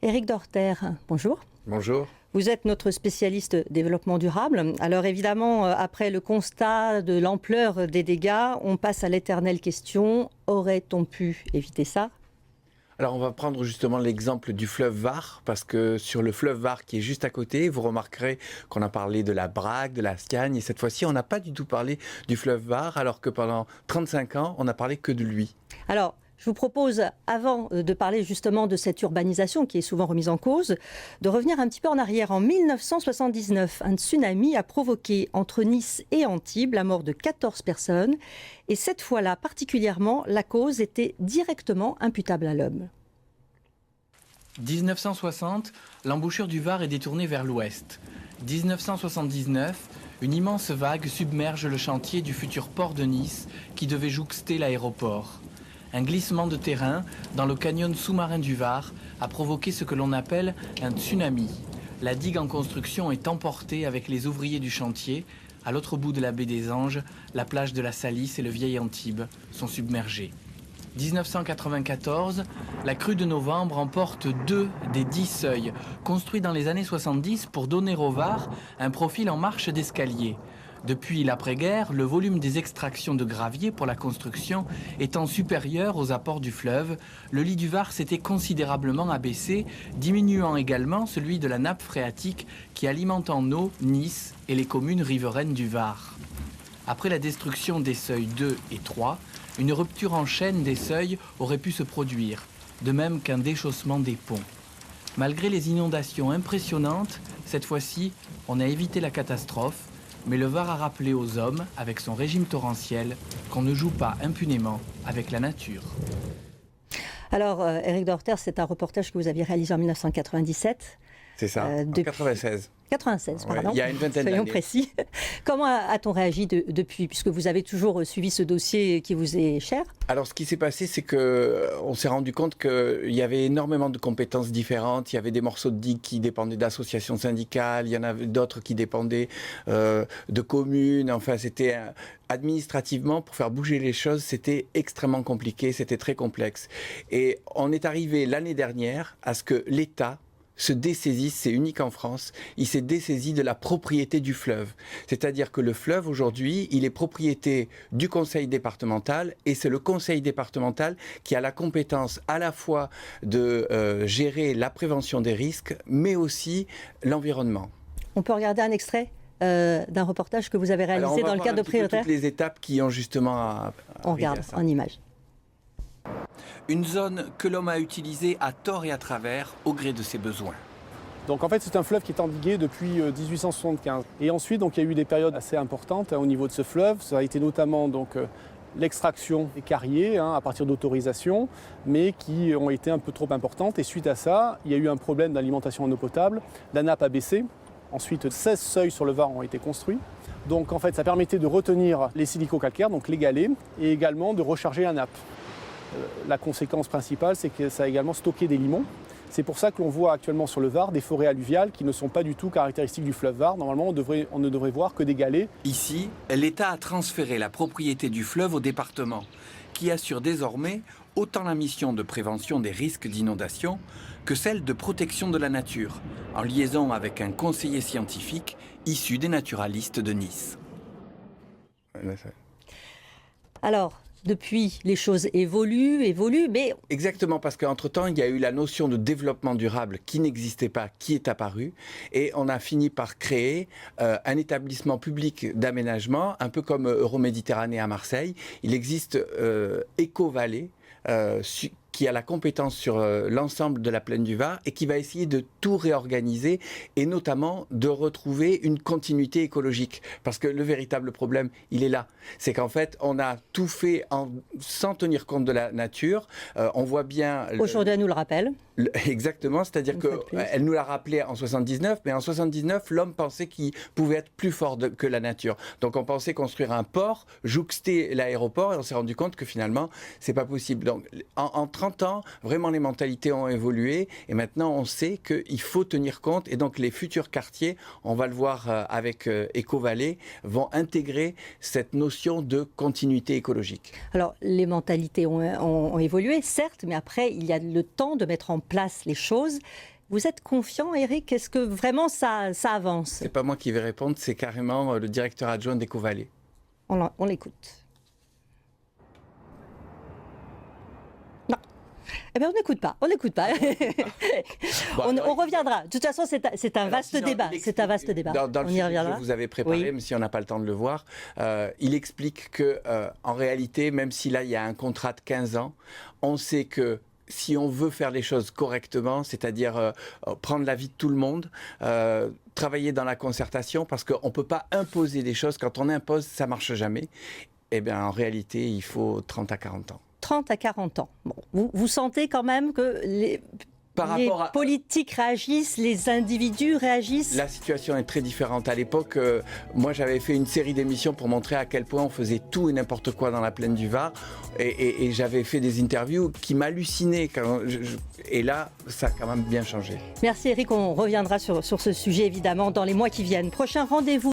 Éric Dorter, bonjour. Bonjour. Vous êtes notre spécialiste développement durable. Alors évidemment, après le constat de l'ampleur des dégâts, on passe à l'éternelle question, aurait-on pu éviter ça ? Alors on va prendre justement l'exemple du fleuve Var, parce que sur le fleuve Var qui est juste à côté, vous remarquerez qu'on a parlé de la Brague, de la Scagne, et cette fois-ci on n'a pas du tout parlé du fleuve Var, alors que pendant 35 ans on n'a parlé que de lui. Alors, je vous propose, avant de parler justement de cette urbanisation qui est souvent remise en cause, de revenir un petit peu en arrière. En 1979, un tsunami a provoqué entre Nice et Antibes la mort de 14 personnes. Et cette fois-là, particulièrement, la cause était directement imputable à l'homme. 1960, l'embouchure du Var est détournée vers l'ouest. 1979, une immense vague submerge le chantier du futur port de Nice qui devait jouxter l'aéroport. Un glissement de terrain dans le canyon sous-marin du Var a provoqué ce que l'on appelle un tsunami. La digue en construction est emportée avec les ouvriers du chantier. À l'autre bout de la baie des Anges, la plage de la Salisse et le vieil Antibes sont submergés. 1994, la crue de novembre emporte 2 des 10 seuils construits dans les années 70 pour donner au Var un profil en marche d'escalier. Depuis l'après-guerre, le volume des extractions de gravier pour la construction étant supérieur aux apports du fleuve, le lit du Var s'était considérablement abaissé, diminuant également celui de la nappe phréatique qui alimente en eau Nice et les communes riveraines du Var. Après la destruction des seuils 2 et 3, une rupture en chaîne des seuils aurait pu se produire, de même qu'un déchaussement des ponts. Malgré les inondations impressionnantes, cette fois-ci, on a évité la catastrophe, mais le Var a rappelé aux hommes, avec son régime torrentiel, qu'on ne joue pas impunément avec la nature. Alors, Éric Dorter, c'est un reportage que vous aviez réalisé en 1997. C'est ça, en 96. 96, pardon. Ouais, il y a une vingtaine d'années. Soyons précis. Comment a-t-on réagi depuis, puisque vous avez toujours suivi ce dossier qui vous est cher ? Alors ce qui s'est passé, c'est qu'on s'est rendu compte qu'il y avait énormément de compétences différentes. Il y avait des morceaux de digues qui dépendaient d'associations syndicales, il y en avait d'autres qui dépendaient de communes. Enfin, c'était administrativement, pour faire bouger les choses, c'était extrêmement compliqué, c'était très complexe. Et on est arrivé l'année dernière à ce que l'État se dessaisisse, c'est unique en France, il s'est dessaisi de la propriété du fleuve. C'est-à-dire que le fleuve, aujourd'hui, il est propriété du conseil départemental et c'est le conseil départemental qui a la compétence à la fois de gérer la prévention des risques, mais aussi l'environnement. On peut regarder un extrait d'un reportage que vous avez réalisé dans le cadre de Prioritaire. Toutes les étapes qui ont justement on regarde en images. Une zone que l'homme a utilisée à tort et à travers au gré de ses besoins. Donc en fait c'est un fleuve qui est endigué depuis 1875. Et ensuite donc, il y a eu des périodes assez importantes au niveau de ce fleuve. Ça a été notamment l'extraction des carriers à partir d'autorisations, mais qui ont été un peu trop importantes. Et suite à ça, il y a eu un problème d'alimentation en eau potable. La nappe a baissé. Ensuite, 16 seuils sur le Var ont été construits. Donc en fait ça permettait de retenir les silicocalcaires, donc les galets, et également de recharger la nappe. La conséquence principale, c'est que ça a également stocké des limons. C'est pour ça que l'on voit actuellement sur le Var des forêts alluviales qui ne sont pas du tout caractéristiques du fleuve Var. Normalement, on ne devrait voir que des galets. Ici, l'État a transféré la propriété du fleuve au département, qui assure désormais autant la mission de prévention des risques d'inondation que celle de protection de la nature, en liaison avec un conseiller scientifique issu des naturalistes de Nice. Alors, depuis, les choses évoluent, mais... Exactement, parce qu'entre-temps, il y a eu la notion de développement durable qui n'existait pas, qui est apparue, et on a fini par créer un établissement public d'aménagement, un peu comme Euroméditerranée à Marseille. Il existe Eco-Vallée, qui a la compétence sur l'ensemble de la plaine du Var et qui va essayer de tout réorganiser et notamment de retrouver une continuité écologique. Parce que le véritable problème, il est là. C'est qu'en fait, on a tout fait sans tenir compte de la nature. On voit bien... Aujourd'hui, elle nous le rappelle. Exactement, c'est-à-dire qu'elle nous l'a rappelé en 79, mais en 79, l'homme pensait qu'il pouvait être plus fort que la nature. Donc on pensait construire un port, jouxter l'aéroport, et on s'est rendu compte que finalement, c'est pas possible. Donc en 30 ans, vraiment les mentalités ont évolué, et maintenant on sait qu'il faut tenir compte, et donc les futurs quartiers, on va le voir avec Eco-Vallée, vont intégrer cette notion de continuité écologique. Alors les mentalités ont évolué, certes, mais après il y a le temps de mettre en place les choses. Vous êtes confiant, Éric? Est-ce que vraiment ça avance? C'est pas moi qui vais répondre, c'est carrément le directeur adjoint d'Ecovalley. On l'écoute. Non. Eh bien, on n'écoute pas. On n'écoute pas. On reviendra. De toute façon, c'est un vaste débat. C'est un vaste débat. Dans le on y reviendra. que vous avez préparé, Oui. même si on n'a pas le temps de le voir, il explique que, en réalité, même si là, il y a un contrat de 15 ans, on sait que si on veut faire les choses correctement, c'est-à-dire prendre l'avis de tout le monde, travailler dans la concertation, parce qu'on ne peut pas imposer des choses. Quand on impose, ça ne marche jamais. Eh bien, en réalité, il faut 30 à 40 ans. 30 à 40 ans. Bon, vous sentez quand même que les politiques réagissent, les individus réagissent? La situation est très différente. À l'époque, moi j'avais fait une série d'émissions pour montrer à quel point on faisait tout et n'importe quoi dans la plaine du Var. Et j'avais fait des interviews qui m'hallucinaient. Et là, ça a quand même bien changé. Merci Éric, on reviendra sur ce sujet évidemment dans les mois qui viennent. Prochain rendez-vous